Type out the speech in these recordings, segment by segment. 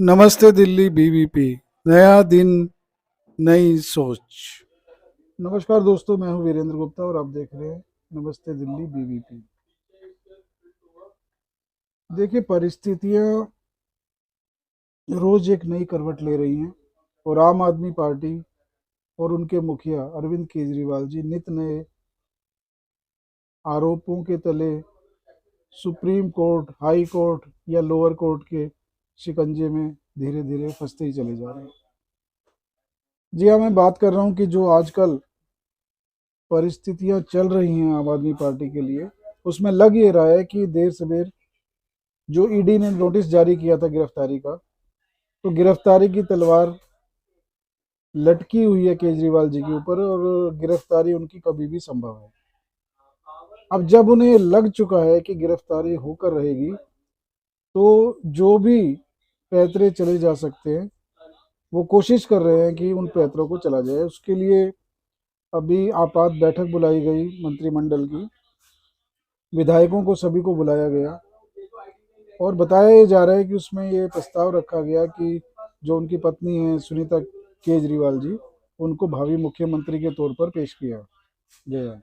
नमस्ते दिल्ली बीवीपी। नया दिन, नई सोच। नमस्कार दोस्तों, मैं हूं वीरेंद्र गुप्ता और आप देख रहे हैं नमस्ते दिल्ली बीवीपी। देखिए, परिस्थितियां रोज एक नई करवट ले रही हैं और आम आदमी पार्टी और उनके मुखिया अरविंद केजरीवाल जी नित नए आरोपों के तले सुप्रीम कोर्ट, हाई कोर्ट या लोअर कोर्ट के शिकंजे में धीरे धीरे फंसते ही चले जा रहे हैं। जी हाँ, मैं बात कर रहा हूँ कि जो आजकल परिस्थितियां चल रही हैं आम आदमी पार्टी के लिए, उसमें लग ये रहा है कि देर सवेर जो ईडी ने नोटिस जारी किया था गिरफ्तारी का, तो गिरफ्तारी की तलवार लटकी हुई है केजरीवाल जी के ऊपर और गिरफ्तारी उनकी कभी भी संभव है। अब जब उन्हें लग चुका है कि गिरफ्तारी होकर रहेगी, तो जो भी पैतरे चले जा सकते हैं वो कोशिश कर रहे हैं कि उन पैतरों को चला जाए। उसके लिए अभी आपात बैठक बुलाई गई मंत्रिमंडल की, विधायकों को सभी को बुलाया गया और बताया ये जा रहा है कि उसमें ये प्रस्ताव रखा गया कि जो उनकी पत्नी है सुनीता केजरीवाल जी, उनको भावी मुख्यमंत्री के तौर पर पेश किया गया।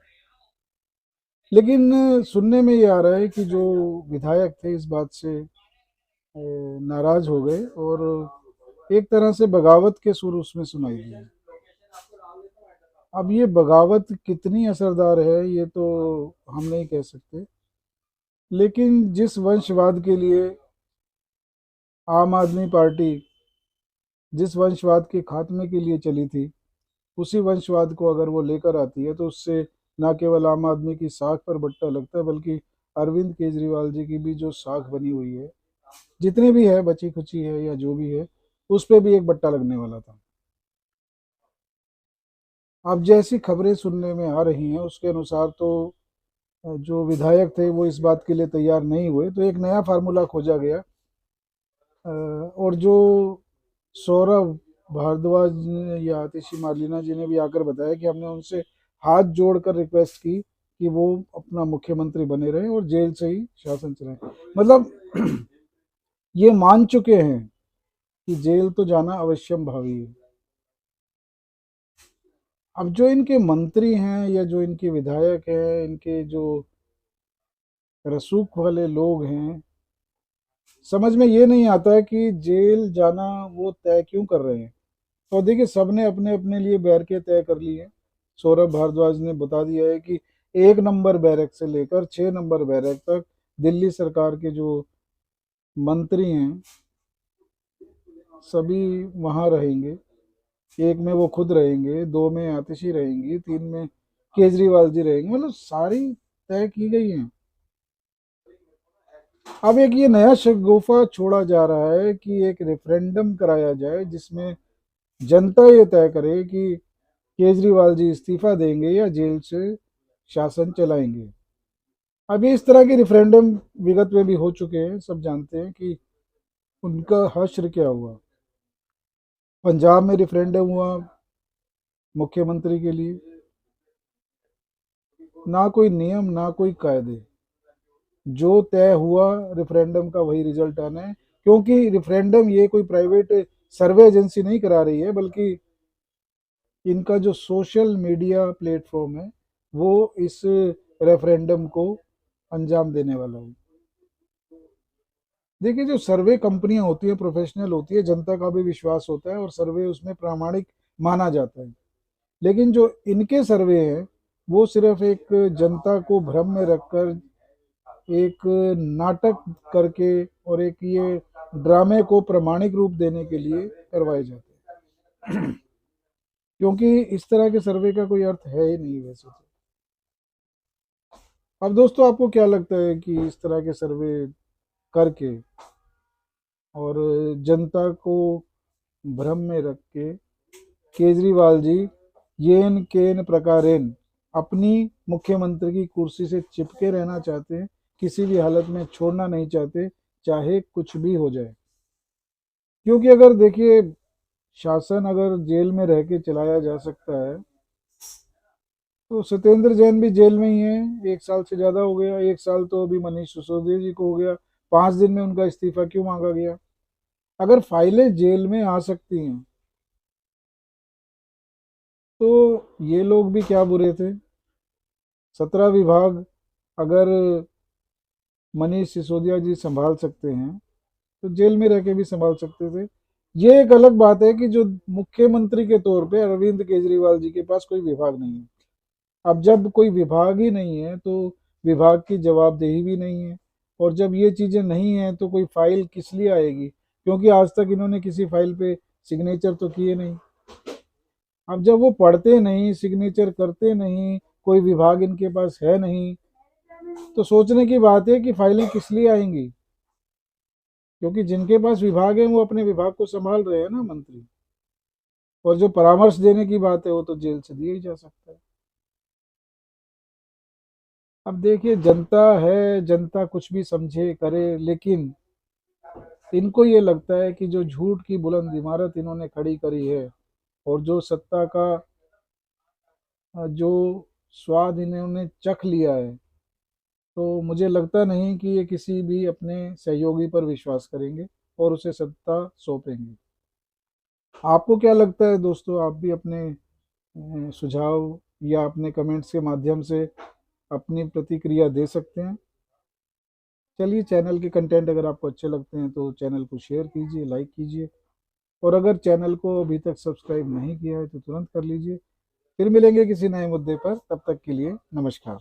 लेकिन सुनने में ये आ रहा है कि जो विधायक थे इस बात से नाराज हो गए और एक तरह से बगावत के सुर उसमें सुनाई दिए। अब ये बगावत कितनी असरदार है ये तो हम नहीं कह सकते, लेकिन जिस वंशवाद के लिए आम आदमी पार्टी, जिस वंशवाद के खात्मे के लिए चली थी, उसी वंशवाद को अगर वो लेकर आती है तो उससे न केवल आम आदमी की साख पर बट्टा लगता है, बल्कि अरविंद केजरीवाल जी की भी जो साख बनी हुई है, जितनी भी है बची खुची है या जो भी है, उस पर भी एक बट्टा लगने वाला था। अब जैसी खबरें सुनने में आ रही हैं उसके अनुसार तो जो विधायक थे वो इस बात के लिए तैयार नहीं हुए, तो एक नया फार्मूला खोजा गया। और जो सौरभ भारद्वाज या आतिशी मार्लिना जी ने भी आकर बताया कि हमने उनसे हाथ जोड़कर रिक्वेस्ट की कि वो अपना मुख्यमंत्री बने रहें और जेल से ही शासन चलाएं। मतलब ये मान चुके हैं कि जेल तो जाना अवश्यम भावी है। अब जो इनके मंत्री हैं या जो इनके विधायक हैं, इनके जो रसूख वाले लोग हैं, समझ में ये नहीं आता है कि जेल जाना वो तय क्यों कर रहे हैं। तो देखिए, सबने अपने अपने लिए बैरकें तय कर ली है। सौरभ भारद्वाज ने बता दिया है कि 1 नंबर बैरक से लेकर 6 नंबर बैरक तक दिल्ली सरकार के जो मंत्री हैं सभी वहां रहेंगे। एक में वो खुद रहेंगे, 2 में आतिशी रहेंगी, 3 में केजरीवाल जी रहेंगे। मतलब सारी तय की गई हैं। अब एक ये नया शगुफा छोड़ा जा रहा है कि एक रेफरेंडम कराया जाए जिसमें जनता ये तय करे कि केजरीवाल जी इस्तीफा देंगे या जेल से शासन चलाएंगे। अभी इस तरह के रेफरेंडम विगत में भी हो चुके हैं, सब जानते हैं कि उनका हश्र क्या हुआ। पंजाब में रेफरेंडम हुआ मुख्यमंत्री के लिए, ना कोई नियम ना कोई कायदे, जो तय हुआ रेफरेंडम का वही रिजल्ट आना है। क्योंकि रेफरेंडम ये कोई प्राइवेट सर्वे एजेंसी नहीं करा रही है, बल्कि इनका जो सोशल मीडिया प्लेटफॉर्म है वो इस रेफरेंडम को अंजाम देने वाला है। देखिए, जो सर्वे कंपनियां होती है प्रोफेशनल होती है, जनता का भी विश्वास होता है और सर्वे उसमें प्रामाणिक माना जाता है। लेकिन जो इनके सर्वे हैं वो सिर्फ एक जनता को भ्रम में रखकर, एक नाटक करके और एक ये ड्रामे को प्रमाणिक रूप देने के लिए करवाए जाते हैं। क्योंकि इस तरह के सर्वे का कोई अर्थ है ही नहीं वैसे तो। अब दोस्तों, आपको क्या लगता है कि इस तरह के सर्वे करके और जनता को भ्रम में रख के केजरीवाल जी येन केन प्रकारेण अपनी मुख्यमंत्री की कुर्सी से चिपके रहना चाहते हैं, किसी भी हालत में छोड़ना नहीं चाहते, चाहे कुछ भी हो जाए। क्योंकि अगर देखिए, शासन अगर जेल में रह के चलाया जा सकता है तो सत्येंद्र जैन भी जेल में ही है, 1 साल से ज्यादा हो गया। 1 साल तो अभी मनीष सिसोदिया जी को हो गया। 5 दिन में उनका इस्तीफा क्यों मांगा गया? अगर फाइलें जेल में आ सकती हैं तो ये लोग भी क्या बुरे थे। 17 विभाग अगर मनीष सिसोदिया जी संभाल सकते हैं तो जेल में रह के भी संभाल सकते थे। ये एक अलग बात है कि जो मुख्यमंत्री के तौर पे अरविंद केजरीवाल जी के पास कोई विभाग नहीं है। अब जब कोई विभाग ही नहीं है तो विभाग की जवाबदेही भी नहीं है, और जब ये चीजें नहीं है तो कोई फाइल किस लिए आएगी, क्योंकि आज तक इन्होंने किसी फाइल पे सिग्नेचर तो किए नहीं। अब जब वो पढ़ते नहीं, सिग्नेचर करते नहीं, कोई विभाग इनके पास है नहीं, तो सोचने की बात है कि फाइलें किस लिए आएंगी। क्योंकि जिनके पास विभाग है वो अपने विभाग को संभाल रहे हैं ना मंत्री, और जो परामर्श देने की बात है वो तो जेल से दिया ही जा सकता है। अब देखिए जनता है, जनता कुछ भी समझे करे, लेकिन इनको ये लगता है कि जो झूठ की बुलंद इमारत इन्होंने खड़ी करी है और जो सत्ता का जो स्वाद इन्होंने चख लिया है, तो मुझे लगता नहीं कि ये किसी भी अपने सहयोगी पर विश्वास करेंगे और उसे सत्ता सौंपेंगे। आपको क्या लगता है दोस्तों? आप भी अपने सुझाव या अपने कमेंट्स के माध्यम से अपनी प्रतिक्रिया दे सकते हैं। चलिए, चैनल के कंटेंट अगर आपको अच्छे लगते हैं तो चैनल को शेयर कीजिए, लाइक कीजिए, और अगर चैनल को अभी तक सब्सक्राइब नहीं किया है तो तुरंत कर लीजिए। फिर मिलेंगे किसी नए मुद्दे पर, तब तक के लिए नमस्कार।